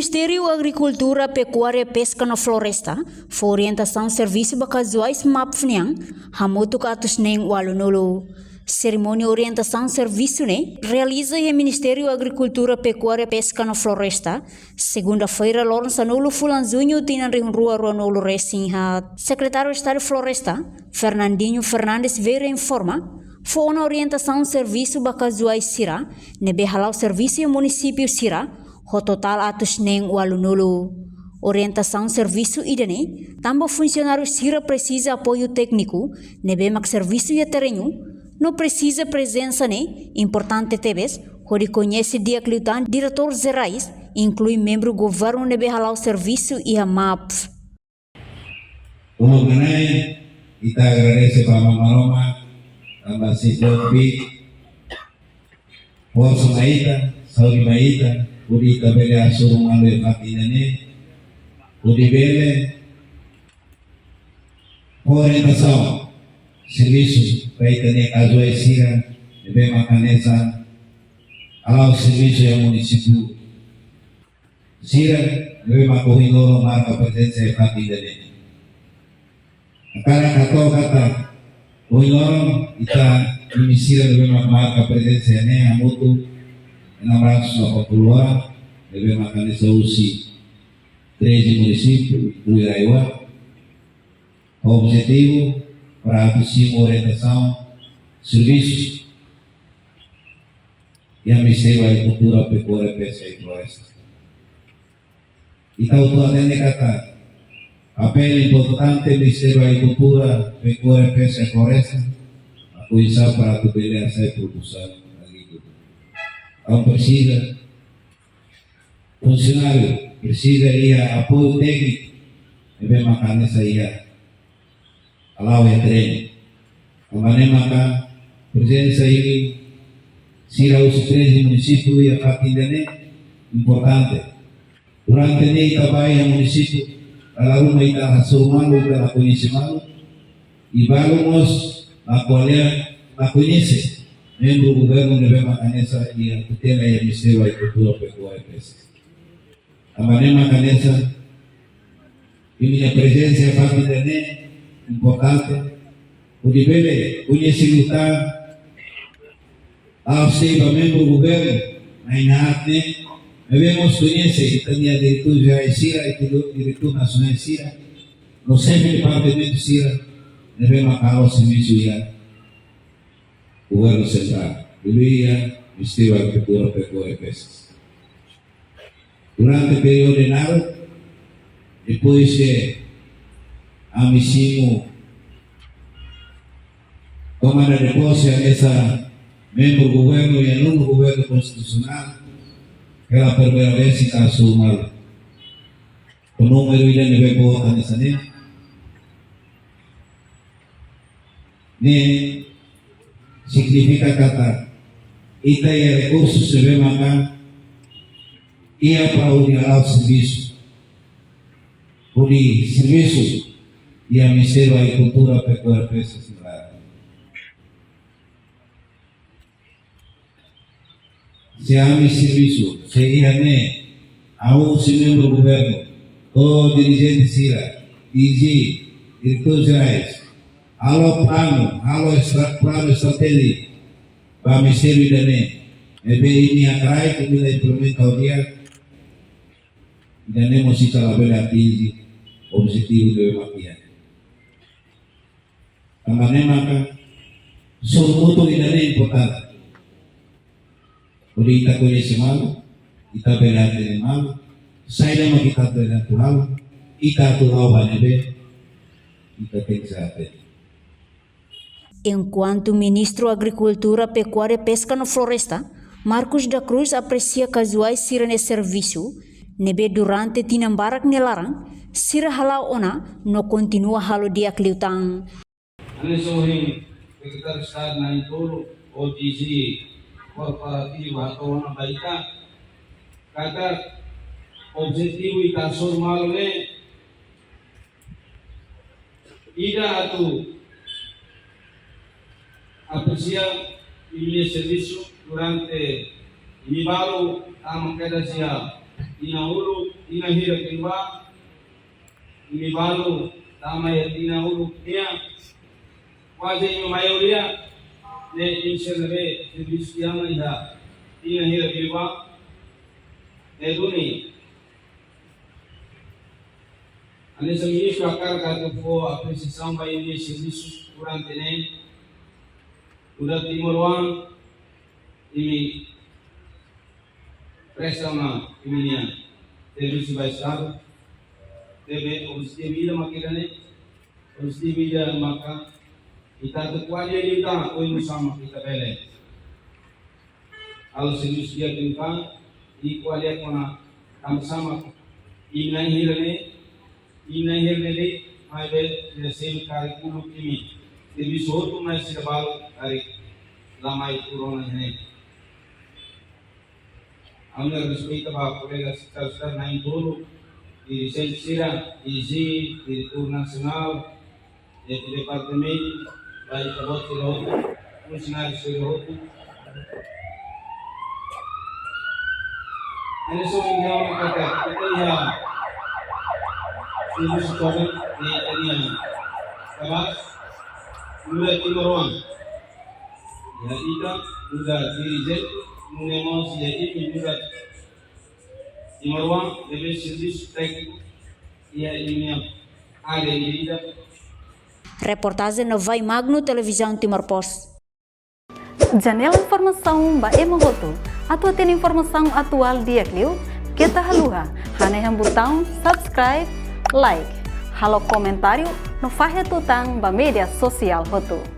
Ministério Agricultura, Pecuária, Pesca na Floresta, for orientação serviço bakazuais mapfniang, hamoto katus neng walunolo. Cerimônia orientação serviço ne realiza o Ministério Agricultura, Pecuária, Pesca na Floresta, segunda-feira lorn sanolo fulan junho tinan rua ronolo racing hat. Secretário de Estado de Floresta, Fernandinho Fernandes Veira informa, foi na orientação serviço bakazuais Sira, nebe halau serviço e município Sira, ho total atus neng walunolo. Orientação serviço idane, também funcionário Sira precisa apoio técnico, nebe mak serviço e terreno, não precisa presença ne, importante tebes, onde conhece dia cliutan diretor gerais, inclui membro governo nebe halau serviço e a MAP. Como mengenai, kita agradece para Mama tambah si Jopi, Porso Maita, Saudi Maita, Udi tabele asurung alwe fakinane, Udi bele, orientação, serviço kaitane kazuai Sira, nebe makanesa, alau serviço ya município Sira, nebe makuhingoro marca presença fakinane. Sekarang kata Uingorom kita Sira nebe marca presença ne amutu 680 orang, lebih makan solusi 13 municípios do Iraiwa. O objetivo para a orientação, serviços e a Ministério da Agricultura, Pecuária, Pesca e Floresta. Então, tu atende kata, apelo importante Ministério da Agricultura, Pecuária, Pesca e Floresta, aku bisa para tu beli saya produsen. Kalau precisa, funcionário precisa apoio técnico, deve makan saya, kalau treino, kemana maka presença ini, Sira os 13 municípios e a Fatindane importante. Durante ini trabalho no município, a rumah kita hasurmalu kita conhecimento e vamos a colher a conhecer. Membro governo deve makanesa e tutela ya Ministério da Agricultura, Pecuária e Pesca. A maneira makanesa, e minha presença é importante, o deve conhecer lutar ao ser membro governo, na inatne, devemos conhecer que tinha diretor geral Sira e diretor nacional Sira, no sempre departamento Sira, devemos acabar o serviço ya governo central, Luia, Ministério da Agricultura, Pecuária e Pesca. Durante o período de nada, depois de amissimo tomada de posse dessa membro do governo e aluno do governo constitucional, pela primeira vez em caso mal. O número de votos nessa nem significa kata ita ya recursos se ve maka ia para o serviço e a Ministério da Agricultura, Pecuária e Pesca se há serviço se ia ne a membro do governo todo dirigente Sira DG diretores gerais halo plano estratégico para Ministério da NE. Ini akrai kita implementau dia dan emosi calabela tinggi objetivo de makian. Tamane maka sumuto idane importante. Kita conhece mal, kita belate mal, saya nama kita belate mal, kita turau banebe, kita teksate. Enquanto Ministro Agricultura, Pecuária e Pesca na Floresta, Marcos da Cruz aprecia casuais Sira ne serviço, nebe durante tinambarak nelarang, Sira halau ona no continua halo dia kliutang. Ane sohing Secretary of State na itolo OTC korporativo atau na baita kata objetivo ita formal ne ida atu aprecia il servizio durante il valo a mancare sia tinahulog, tinahirap iba, imibalo, tama ya tinahulog niya, wajah yung mayoria, ne insyarabe, Kristiyan iha, tinahirap iba, ne duni. Ano sa ministro akar kato po, apresiasyon ba ini serviços kurang tenen, udah Timor Wan, ini presta na iminia, serviço ba estado, debe obsidi vida makirane, obsidi vida maka kita terkuali kita, koi musama kita bele. Al serviço dia kita, di kuali ako na sama inay hirane mai be sel kari kulu kimi debi sotu mai sirabal kari lamai corona hene amna respeita ba colega sector 9 dulu di sensira izi di tur nasional di departemen baik kabot rotu fungsional rotu ini so ingin kata kita ya ini sekarang di area Kabas, muda Timor Wan, ya ita muda dirijen, muda mau jadi muda Timor Wan, debe serviço técnico ya ini ada di ida. Reportagem na Vai Magno Televisão Timor Post. Janela informação ba emogoto, atau tem informação atual dia Clio, kita haluha, hanya yang botão subscribe, like, halo comentário no Fahia Tutang ba media sosial hotu.